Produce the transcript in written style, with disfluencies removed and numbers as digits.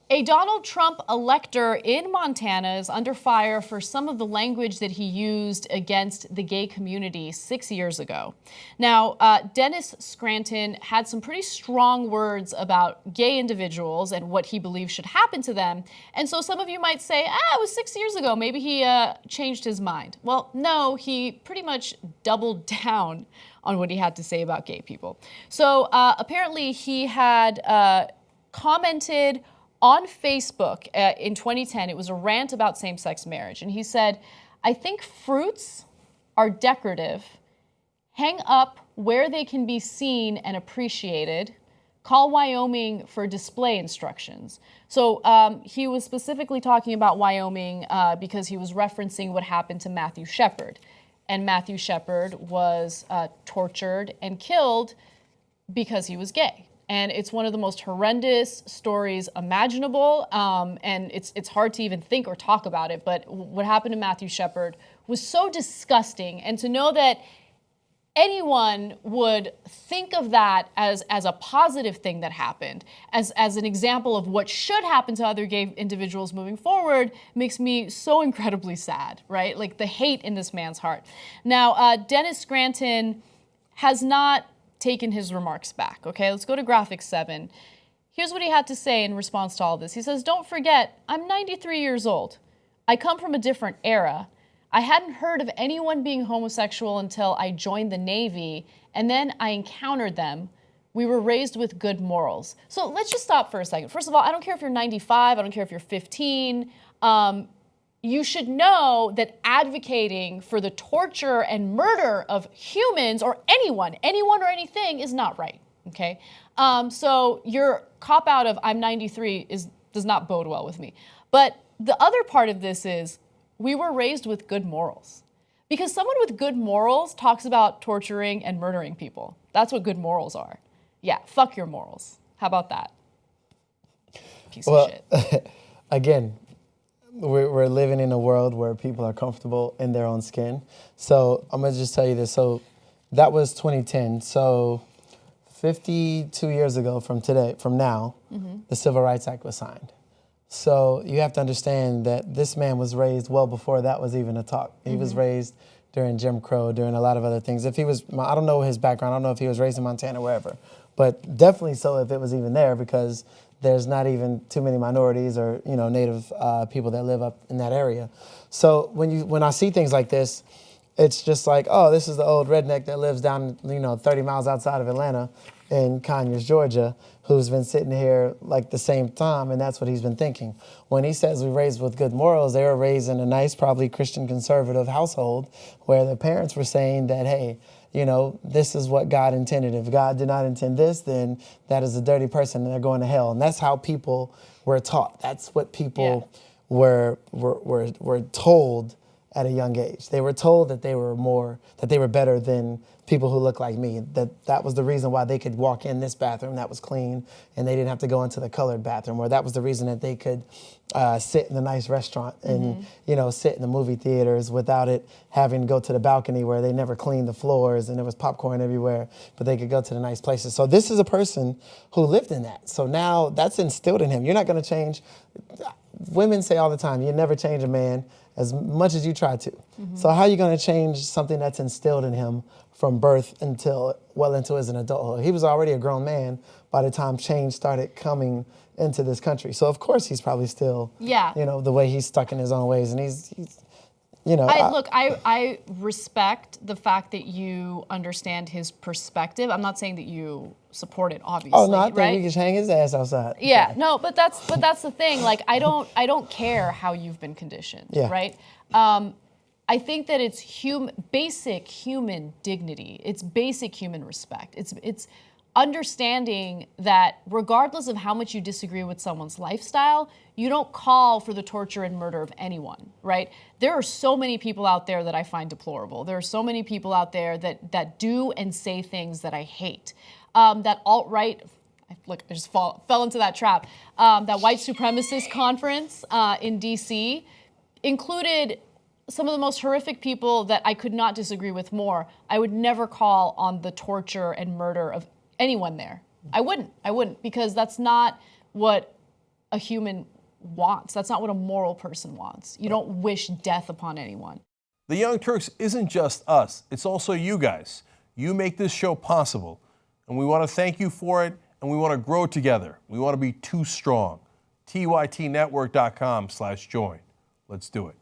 A Donald Trump elector in Montana is under fire for some of the language that he used against the gay community 6 years ago. Now, Dennis Scranton had some pretty strong words about gay individuals and what he believes should happen to them. And so some of you might say, it was 6 years ago. Maybe he changed his mind. Well, no, he pretty much doubled down on what he had to say about gay people. So apparently he had commented on Facebook in 2010. It was a rant about same-sex marriage. And he said, I think fruits are decorative. Hang up where they can be seen and appreciated. Call Wyoming for display instructions. So he was specifically talking about Wyoming because he was referencing what happened to Matthew Shepard. And Matthew Shepard was tortured and killed because he was gay. And it's one of the most horrendous stories imaginable, and it's hard to even think or talk about it. But what happened to Matthew Shepard was so disgusting, and to know that anyone would think of that as a positive thing that happened, as an example of what should happen to other gay individuals moving forward, makes me so incredibly sad, right? Like the hate in this man's heart. Now, Dennis Scranton has not taken his remarks back. Okay, let's go to graphic 7. Here's what he had to say in response to all this. He says, don't forget, I'm 93 years old. I come from a different era. I hadn't heard of anyone being homosexual until I joined the Navy, and then I encountered them. We were raised with good morals. So let's just stop for a second. First of all, I don't care if you're 95, I don't care if you're 15. You should know that advocating for the torture and murder of humans or anyone or anything is not right, okay? So your cop-out of I'm 93 does not bode well with me. But the other part of this is we were raised with good morals. Because someone with good morals talks about torturing and murdering people. That's what good morals are. Yeah, fuck your morals. How about that? Piece of shit. Again, we're living in a world where people are comfortable in their own skin. So I'm going to just tell you this. So that was 2010. So 52 years ago from now, the Civil Rights Act was signed. So you have to understand that this man was raised well before that was even a talk. He was raised during Jim Crow, during a lot of other things. If he was, I don't know his background. I don't know if he was raised in Montana, wherever. But definitely so if it was even there, because there's not even too many minorities or Native people that live up in that area. So when I see things like this, it's just like, oh, this is the old redneck that lives down 30 miles outside of Atlanta in Conyers, Georgia, who's been sitting here like the same time, and that's what he's been thinking. When he says we raised with good morals, they were raised in a nice, probably Christian conservative household where the parents were saying that, hey, this is what God intended. If God did not intend this, then that is a dirty person and they're going to hell. And that's how people were taught. That's what people were told at a young age. They were told that they were better than people who look like me. That was the reason why they could walk in this bathroom that was clean and they didn't have to go into the colored bathroom, or that was the reason that they could sit in a nice restaurant and sit in the movie theaters without it having to go to the balcony where they never cleaned the floors and there was popcorn everywhere, but they could go to the nice places. So this is a person who lived in that. So now that's instilled in him. You're not going to change. Women say all the time, you never change a man as much as you try to. So how are you going to change something that's instilled in him from birth until his adulthood? He was already a grown man by the time change started coming into this country. So of course he's probably still, the way he's stuck in his own ways, and he's I respect the fact that you understand his perspective. I'm not saying that you support it, obviously. Oh no, I think he can hang his ass outside. Yeah, no, but that's the thing. Like I don't care how you've been conditioned, right? I think that it's basic human dignity. It's basic human respect. It's understanding that regardless of how much you disagree with someone's lifestyle, you don't call for the torture and murder of anyone, right? There are so many people out there that I find deplorable. There are so many people out there that do and say things that I hate. That alt-right, look, I just fell into that trap. That white supremacist conference in DC included some of the most horrific people that I could not disagree with more. I would never call on the torture and murder of anyone there. I wouldn't, because that's not what a human wants. That's not what a moral person wants. You don't wish death upon anyone. The Young Turks isn't just us, it's also you guys. You make this show possible, and we want to thank you for it, and we want to grow together. We want to be too strong. tytnetwork.com/join. Let's do it.